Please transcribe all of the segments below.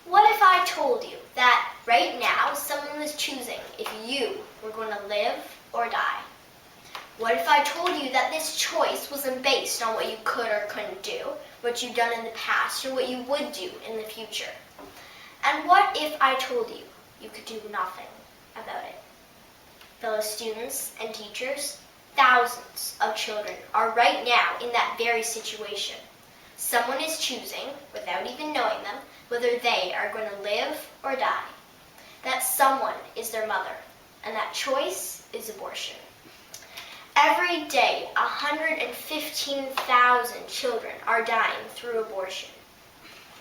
What if I told you that right now someone was choosing if you were going to live or die? What if I told you that this choice wasn't based on what you could or couldn't do, what you've done in the past, or what you would do in the future? And what if I told you you could do nothing about it? Fellow students and teachers, thousands of children are right now in that very situation. Someone is choosing, without even knowing them, whether they are going to live or die. That someone is their mother, and that choice is abortion. Every day, 115,000 children are dying through abortion.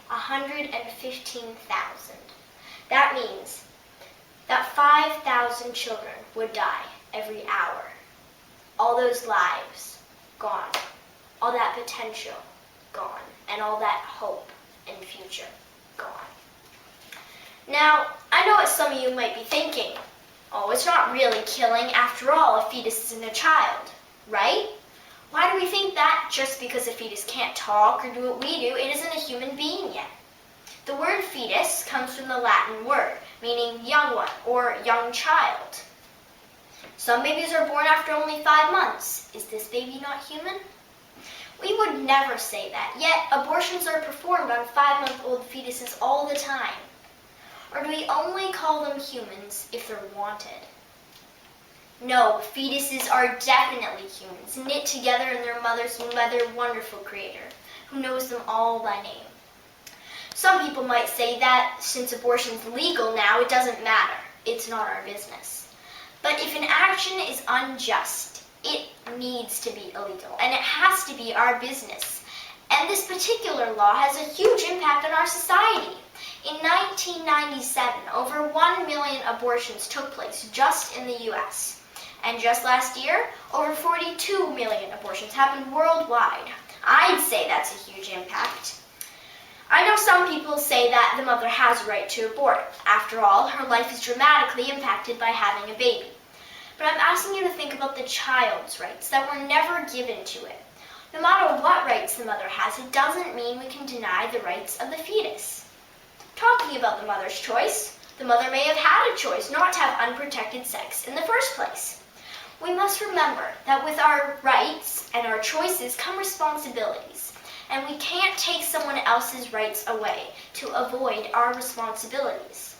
115,000. That means that 5,000 children would die every hour. All those lives gone. All that potential gone. And all that hope and future gone. Now, I know what some of you might be thinking. Oh, it's not really killing. After all, a fetus isn't a child, right? Why do we think that? Just because a fetus can't talk or do what we do, it isn't a human being yet. The word fetus comes from the Latin word, meaning young one or young child. Some babies are born after only 5 months. Is this baby not human? We would never say that, yet abortions are performed on 5-month-old fetuses all the time. Or do we only call them humans if they're wanted? No, fetuses are definitely humans, knit together in their mothers by their wonderful creator, who knows them all by name. Some people might say that since abortion's legal now, it doesn't matter. It's not our business. But if an action is unjust, it needs to be illegal, and it has to be our business. And this particular law has a huge impact on our society. In 1997, over 1 million abortions took place just in the U.S. And just last year, over 42 million abortions happened worldwide. I'd say that's a huge impact. I know some people say that the mother has a right to abort. After all, her life is dramatically impacted by having a baby. But I'm asking you to think about the child's rights that were never given to it. No matter what rights the mother has, it doesn't mean we can deny the rights of the fetus. Talking about the mother's choice, the mother may have had a choice not to have unprotected sex in the first place. We must remember that with our rights and our choices come responsibilities, and we can't take someone else's rights away to avoid our responsibilities.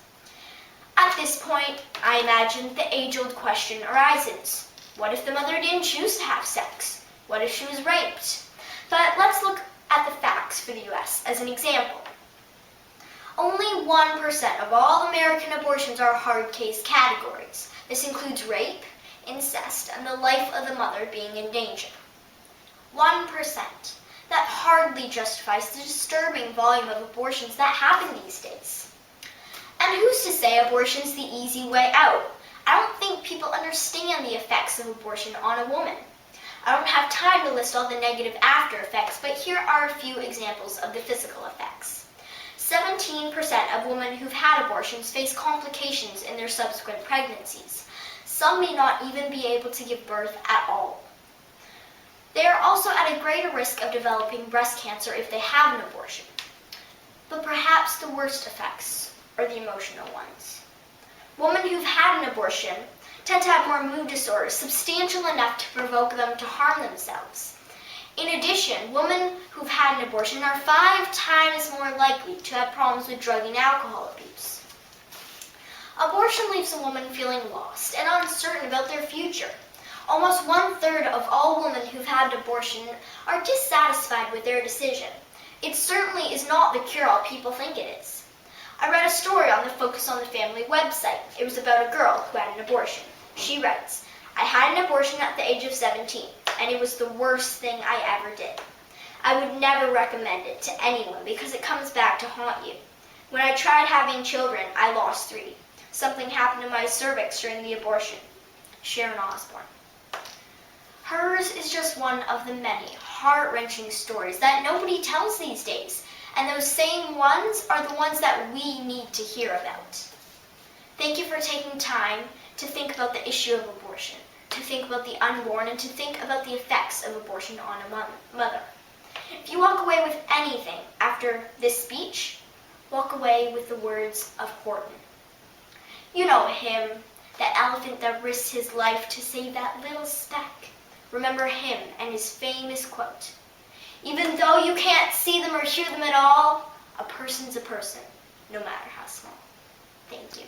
At this point, I imagine the age-old question arises. What if the mother didn't choose to have sex? What if she was raped? But let's look at the facts for the U.S. as an example. Only 1% of all American abortions are hard case categories. This includes rape, incest, and the life of the mother being in danger. 1%. That hardly justifies the disturbing volume of abortions that happen these days. And who's to say abortion's the easy way out? I don't think people understand the effects of abortion on a woman. I don't have time to list all the negative after effects, but here are a few examples of the physical effects. 17% of women who've had abortions face complications in their subsequent pregnancies. Some may not even be able to give birth at all. They are also at a greater risk of developing breast cancer if they have an abortion. But perhaps the worst effects are the emotional ones. Women who've had an abortion tend to have more mood disorders, substantial enough to provoke them to harm themselves. In addition, women who've had an abortion are 5 times more likely to have problems with drug and alcohol abuse. Abortion leaves a woman feeling lost and uncertain about their future. Almost 1/3 of all women who've had an abortion are dissatisfied with their decision. It certainly is not the cure-all people think it is. I read a story on the Focus on the Family website. It was about a girl who had an abortion. She writes, "I had an abortion at the age of 17, and it was the worst thing I ever did. I would never recommend it to anyone because it comes back to haunt you. When I tried having children, I lost 3. Something happened to my cervix during the abortion. Sharon Osbourne. Hers is just one of the many heart-wrenching stories that nobody tells these days, and those same ones are the ones that we need to hear about. Thank you for taking time to think about the issue of abortion, to think about the unborn, and to think about the effects of abortion on a mother. If you walk away with anything after this speech, walk away with the words of Horton. You know him, that elephant that risked his life to save that little speck. Remember him and his famous quote, "Even though you can't see them or hear them at all, a person's a person, no matter how small." Thank you.